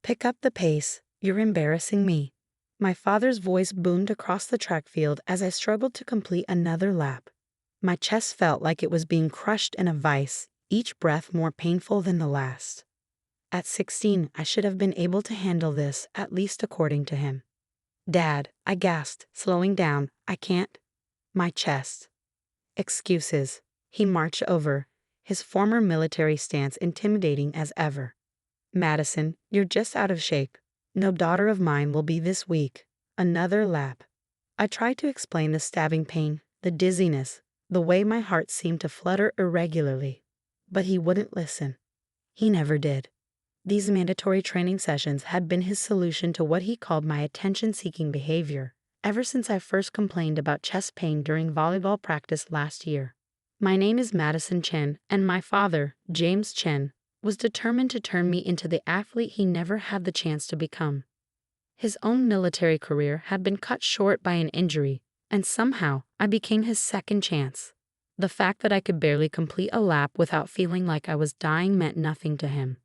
Pick up the pace, you're embarrassing me. My father's voice boomed across the track field as I struggled to complete another lap. My chest felt like it was being crushed in a vice, each breath more painful than the last. At 16, I should have been able to handle this, at least according to him. Dad, I gasped, slowing down. I can't. My chest. Excuses. He marched over, his former military stance intimidating as ever. Madison, you're just out of shape. No daughter of mine will be this weak. Another lap. I tried to explain the stabbing pain, the dizziness, the way my heart seemed to flutter irregularly. But he wouldn't listen. He never did. These mandatory training sessions had been his solution to what he called my attention-seeking behavior, ever since I first complained about chest pain during volleyball practice last year. My name is Madison Chen, and my father, James Chen, was determined to turn me into the athlete he never had the chance to become. His own military career had been cut short by an injury, and somehow I became his second chance. The fact that I could barely complete a lap without feeling like I was dying meant nothing to him.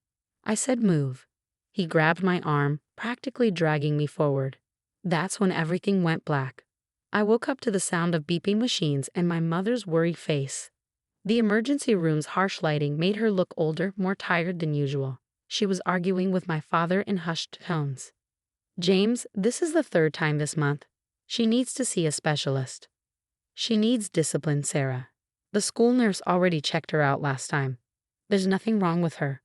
I said move. He grabbed my arm, practically dragging me forward. That's when everything went black. I woke up to the sound of beeping machines and my mother's worried face. The emergency room's harsh lighting made her look older, more tired than usual. She was arguing with my father in hushed tones. James, this is the third time this month. She needs to see a specialist. She needs discipline, Sarah. The school nurse already checked her out last time. There's nothing wrong with her.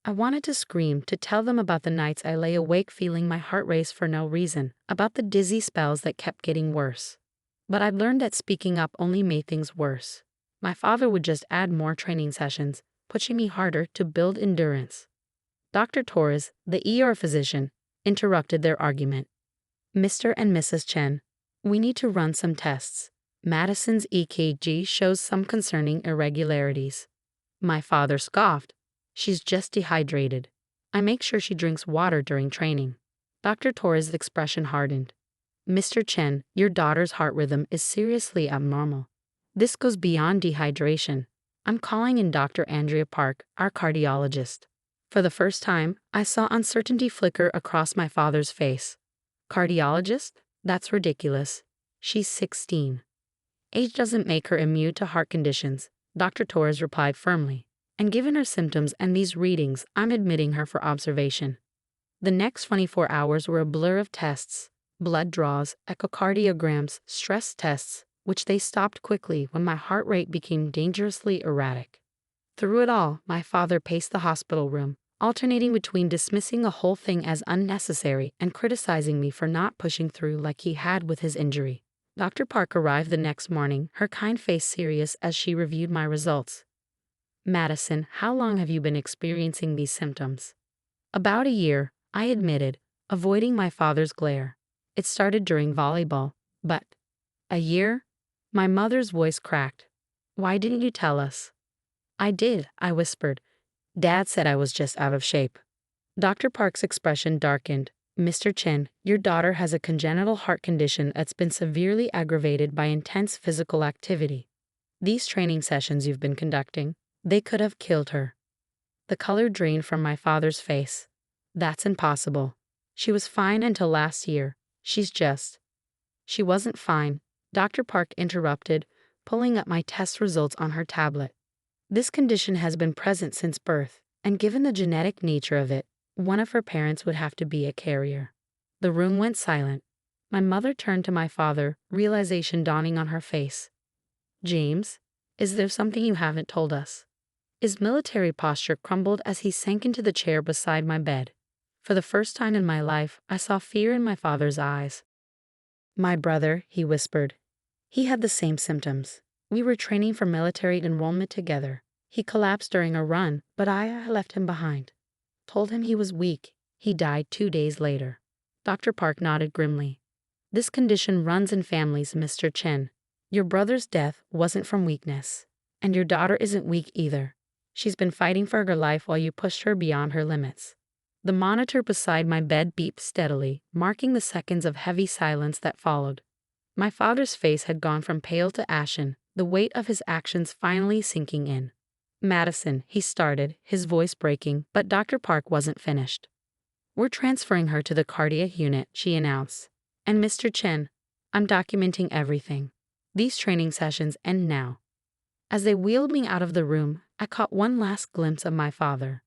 I wanted to scream, to tell them about the nights I lay awake feeling my heart race for no reason, about the dizzy spells that kept getting worse. But I'd learned that speaking up only made things worse. My father would just add more training sessions, pushing me harder to build endurance. Dr. Torres, the ER physician, interrupted their argument. Mr. and Mrs. Chen, we need to run some tests. Madison's EKG shows some concerning irregularities. My father scoffed. She's just dehydrated. I make sure she drinks water during training. Dr. Torres' expression hardened. Mr. Chen, your daughter's heart rhythm is seriously abnormal. This goes beyond dehydration. I'm calling in Dr. Andrea Park, our cardiologist. For the first time, I saw uncertainty flicker across my father's face. Cardiologist? That's ridiculous. She's 16. Age doesn't make her immune to heart conditions, Dr. Torres replied firmly. And given her symptoms and these readings, I'm admitting her for observation. The next 24 hours were a blur of tests, blood draws, echocardiograms, stress tests, which they stopped quickly when my heart rate became dangerously erratic. Through it all, my father paced the hospital room, alternating between dismissing the whole thing as unnecessary and criticizing me for not pushing through like he had with his injury. Dr. Park arrived the next morning, her kind face serious as she reviewed my results. Madison, how long have you been experiencing these symptoms? About a year, I admitted, avoiding my father's glare. It started during volleyball, but a year? My mother's voice cracked. Why didn't you tell us? I did, I whispered. Dad said I was just out of shape. Dr. Park's expression darkened. Mr. Chen, your daughter has a congenital heart condition that's been severely aggravated by intense physical activity. These training sessions you've been conducting, they could have killed her. The color drained from my father's face. That's impossible. She was fine until last year. She wasn't fine, Dr. Park interrupted, pulling up my test results on her tablet. This condition has been present since birth, and given the genetic nature of it, one of her parents would have to be a carrier. The room went silent. My mother turned to my father, realization dawning on her face. James, is there something you haven't told us? His military posture crumbled as he sank into the chair beside my bed. For the first time in my life, I saw fear in my father's eyes. My brother, he whispered. He had the same symptoms. We were training for military enrollment together. He collapsed during a run, but I left him behind. Told him he was weak. He died 2 days later. Dr. Park nodded grimly. This condition runs in families, Mr. Chen. Your brother's death wasn't from weakness. And your daughter isn't weak either. She's been fighting for her life while you pushed her beyond her limits. The monitor beside my bed beeped steadily, marking the seconds of heavy silence that followed. My father's face had gone from pale to ashen, the weight of his actions finally sinking in. Madison, he started, his voice breaking, but Dr. Park wasn't finished. "We're transferring her to the cardiac unit," she announced. "And Mr. Chen, I'm documenting everything. These training sessions end now." As they wheeled me out of the room, I caught one last glimpse of my father.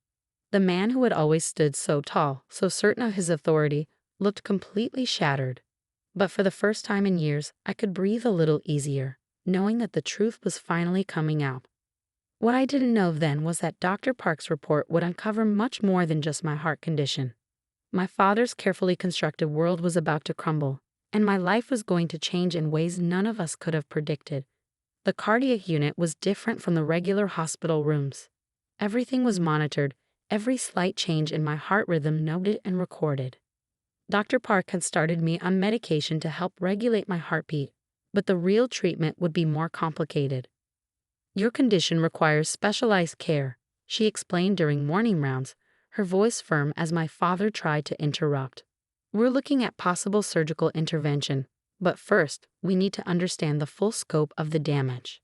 The man who had always stood so tall, so certain of his authority, looked completely shattered. But for the first time in years, I could breathe a little easier, knowing that the truth was finally coming out. What I didn't know then was that Dr. Park's report would uncover much more than just my heart condition. My father's carefully constructed world was about to crumble, and my life was going to change in ways none of us could have predicted. The cardiac unit was different from the regular hospital rooms. Everything was monitored, every slight change in my heart rhythm noted and recorded. Dr. Park had started me on medication to help regulate my heartbeat, but the real treatment would be more complicated. "Your condition requires specialized care," she explained during morning rounds, her voice firm as my father tried to interrupt. "We're looking at possible surgical intervention, but first, we need to understand the full scope of the damage."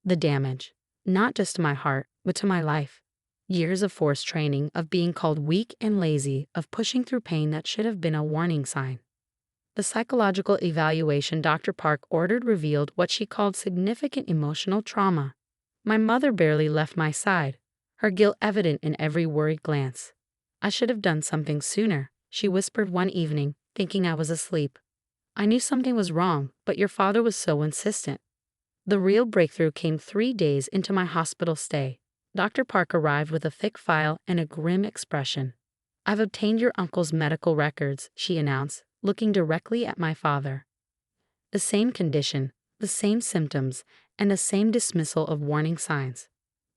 The damage, not just to my heart, but to my life. Years of forced training, of being called weak and lazy, of pushing through pain that should have been a warning sign. The psychological evaluation Dr. Park ordered revealed what she called significant emotional trauma. My mother barely left my side, her guilt evident in every worried glance. "I should have done something sooner," she whispered one evening, thinking I was asleep. "I knew something was wrong, but your father was so insistent." The real breakthrough came 3 days into my hospital stay. Dr. Park arrived with a thick file and a grim expression. "I've obtained your uncle's medical records," she announced, looking directly at my father. The same condition, the same symptoms, and the same dismissal of warning signs.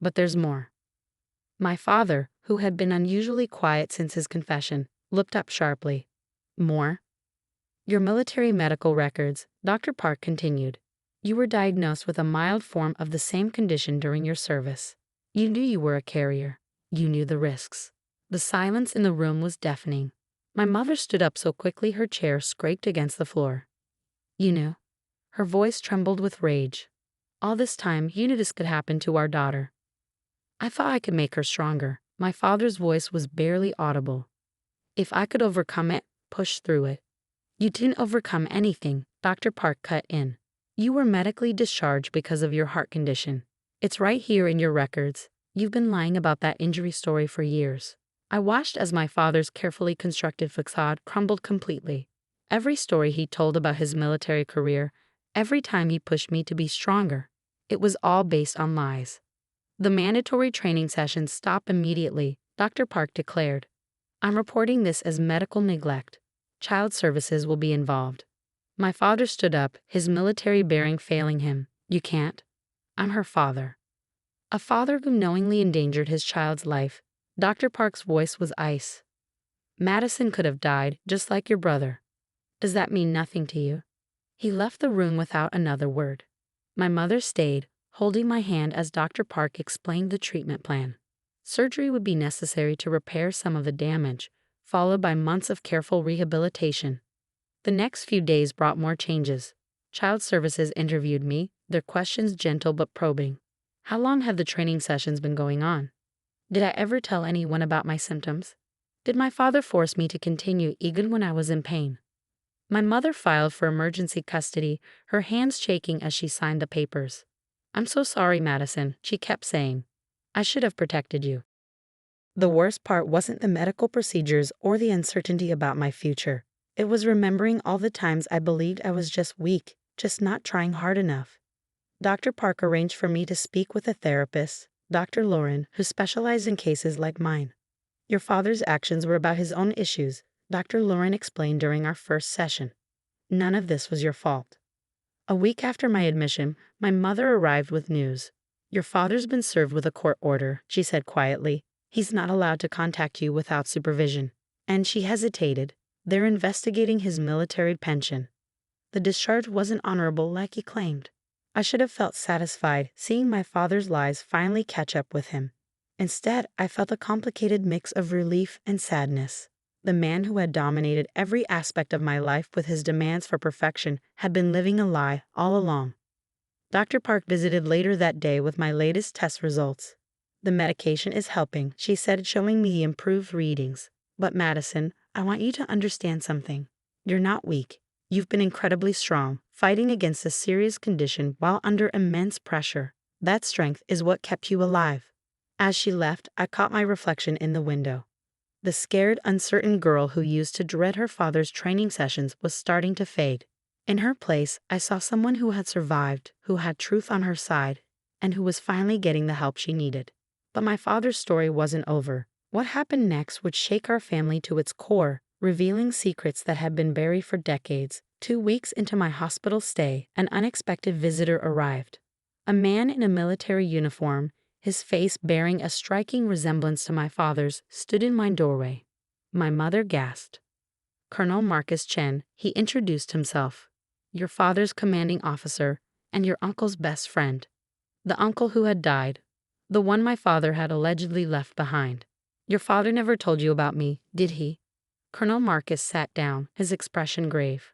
But there's more. My father, who had been unusually quiet since his confession, looked up sharply. "More?" "Your military medical records," Dr. Park continued. "You were diagnosed with a mild form of the same condition during your service. You knew you were a carrier. You knew the risks." The silence in the room was deafening. My mother stood up so quickly her chair scraped against the floor. "You knew?" Her voice trembled with rage. "All this time, you knew this could happen to our daughter." "I thought I could make her stronger." My father's voice was barely audible. "If I could overcome it, push through it." "You didn't overcome anything," Dr. Park cut in. "You were medically discharged because of your heart condition. It's right here in your records. You've been lying about that injury story for years." I watched as my father's carefully constructed facade crumbled completely. Every story he told about his military career, every time he pushed me to be stronger, it was all based on lies. "The mandatory training sessions stop immediately," Dr. Park declared. "I'm reporting this as medical neglect. Child services will be involved." My father stood up, his military bearing failing him. "You can't. I'm her father." A father who knowingly endangered his child's life. Dr. Park's voice was ice. "Madison could have died, just like your brother. Does that mean nothing to you?" He left the room without another word. My mother stayed, holding my hand as Dr. Park explained the treatment plan. Surgery would be necessary to repair some of the damage, followed by months of careful rehabilitation. The next few days brought more changes. Child Services interviewed me, their questions gentle but probing. "How long have the training sessions been going on? Did I ever tell anyone about my symptoms? Did my father force me to continue even when I was in pain?" My mother filed for emergency custody, her hands shaking as she signed the papers. "I'm so sorry, Madison," she kept saying. "I should have protected you." The worst part wasn't the medical procedures or the uncertainty about my future. It was remembering all the times I believed I was just weak, just not trying hard enough. Dr. Park arranged for me to speak with a therapist, Dr. Lauren, who specialized in cases like mine. "Your father's actions were about his own issues," Dr. Lauren explained during our first session. "None of this was your fault." A week after my admission, my mother arrived with news. "Your father's been served with a court order," she said quietly. "He's not allowed to contact you without supervision." And she hesitated. "They're investigating his military pension." The discharge wasn't honorable like he claimed. I should have felt satisfied seeing my father's lies finally catch up with him. Instead, I felt a complicated mix of relief and sadness. The man who had dominated every aspect of my life with his demands for perfection had been living a lie all along. Dr. Park visited later that day with my latest test results. "The medication is helping," she said, showing me the improved readings. "But Madison, I want you to understand something. You're not weak. You've been incredibly strong, fighting against a serious condition while under immense pressure. That strength is what kept you alive. As she left, I caught my reflection in the window. The scared, uncertain girl who used to dread her father's training sessions was starting to fade. In her place, I saw someone who had survived, who had truth on her side, and who was finally getting the help she needed. But my father's story wasn't over. What happened next would shake our family to its core, revealing secrets that had been buried for decades. 2 weeks into my hospital stay, an unexpected visitor arrived. A man in a military uniform, his face bearing a striking resemblance to my father's, stood in my doorway. My mother gasped. Colonel Marcus Chen, he introduced himself. Your father's commanding officer, and your uncle's best friend. The uncle who had died. The one my father had allegedly left behind. Your father never told you about me, did he? Colonel Marcus sat down, his expression grave.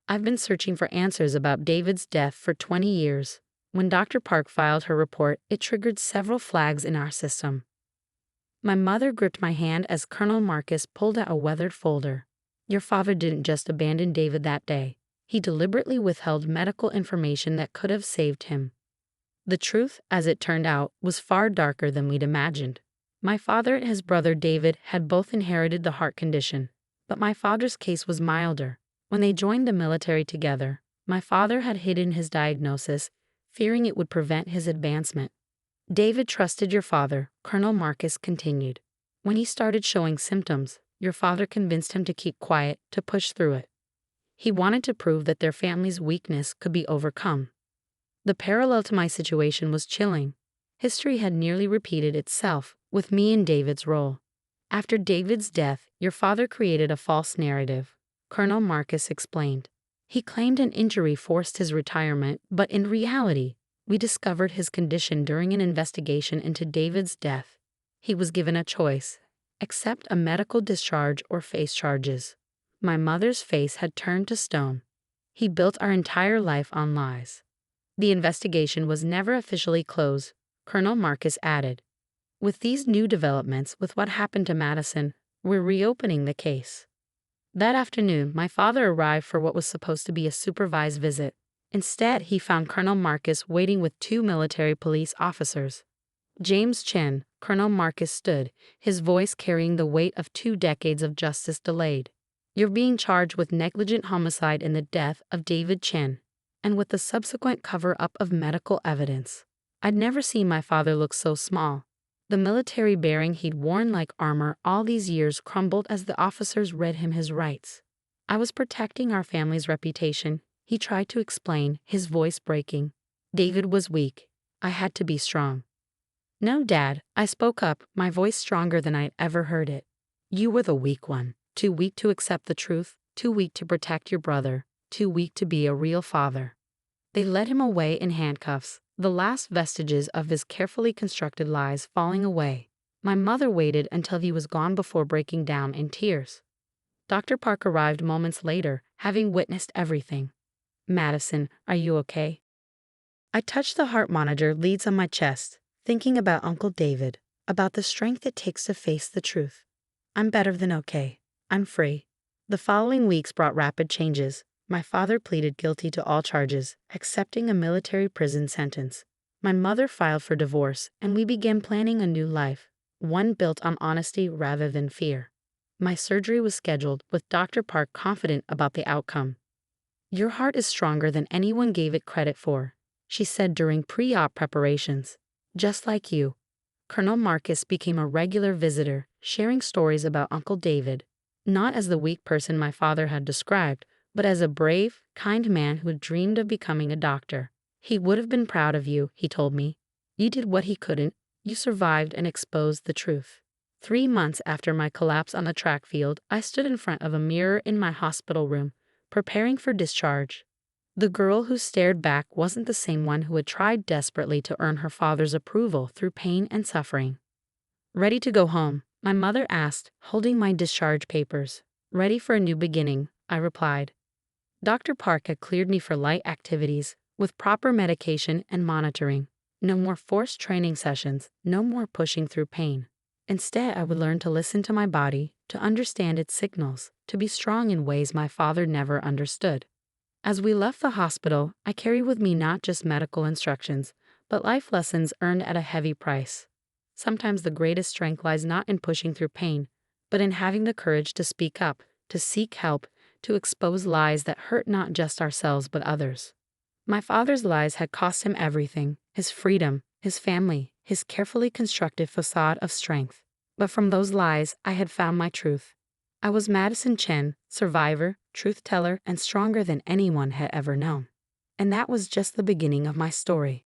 I've been searching for answers about David's death for 20 years. When Dr. Park filed her report, it triggered several flags in our system. My mother gripped my hand as Colonel Marcus pulled out a weathered folder. Your father didn't just abandon David that day. He deliberately withheld medical information that could have saved him. The truth, as it turned out, was far darker than we'd imagined. My father and his brother David had both inherited the heart condition, but my father's case was milder. When they joined the military together, my father had hidden his diagnosis, fearing it would prevent his advancement. David trusted your father, Colonel Marcus continued. When he started showing symptoms, your father convinced him to keep quiet, to push through it. He wanted to prove that their family's weakness could be overcome. The parallel to my situation was chilling. History had nearly repeated itself, with me in David's role. After David's death, your father created a false narrative, Colonel Marcus explained. He claimed an injury forced his retirement, but in reality, we discovered his condition during an investigation into David's death. He was given a choice: accept a medical discharge or face charges. My mother's face had turned to stone. He built our entire life on lies. The investigation was never officially closed, Colonel Marcus added. With these new developments, with what happened to Madison, we're reopening the case. That afternoon, my father arrived for what was supposed to be a supervised visit. Instead, he found Colonel Marcus waiting with 2 military police officers. James Chen, Colonel Marcus stood, his voice carrying the weight of 2 decades of justice delayed. You're being charged with negligent homicide in the death of David Chen, and with the subsequent cover-up of medical evidence. I'd never seen my father look so small. The military bearing he'd worn like armor all these years crumbled as the officers read him his rights. I was protecting our family's reputation, he tried to explain, his voice breaking. David was weak. I had to be strong. No, Dad, I spoke up, my voice stronger than I'd ever heard it. You were the weak one. Too weak to accept the truth, too weak to protect your brother, too weak to be a real father. They led him away in handcuffs, the last vestiges of his carefully constructed lies falling away. My mother waited until he was gone before breaking down in tears. Dr. Park arrived moments later, having witnessed everything. Madison, are you okay? I touched the heart monitor leads on my chest, thinking about Uncle David, about the strength it takes to face the truth. I'm better than okay. I'm free. The following weeks brought rapid changes. My father pleaded guilty to all charges, accepting a military prison sentence. My mother filed for divorce, and we began planning a new life, one built on honesty rather than fear. My surgery was scheduled, with Dr. Park confident about the outcome. Your heart is stronger than anyone gave it credit for, she said during pre-op preparations. Just like you. Colonel Marcus became a regular visitor, sharing stories about Uncle David, not as the weak person my father had described, but as a brave, kind man who had dreamed of becoming a doctor. He would have been proud of you, he told me. You did what he couldn't. You survived and exposed the truth. 3 months after my collapse on the track field, I stood in front of a mirror in my hospital room, preparing for discharge. The girl who stared back wasn't the same one who had tried desperately to earn her father's approval through pain and suffering. Ready to go home? My mother asked, holding my discharge papers. Ready for a new beginning, I replied. Dr. Park had cleared me for light activities, with proper medication and monitoring. No more forced training sessions, no more pushing through pain. Instead, I would learn to listen to my body, to understand its signals, to be strong in ways my father never understood. As we left the hospital, I carried with me not just medical instructions, but life lessons earned at a heavy price. Sometimes the greatest strength lies not in pushing through pain, but in having the courage to speak up, to seek help, to expose lies that hurt not just ourselves but others. My father's lies had cost him everything: his freedom, his family, his carefully constructed facade of strength. But from those lies, I had found my truth. I was Madison Chen, survivor, truth teller, and stronger than anyone had ever known. And that was just the beginning of my story.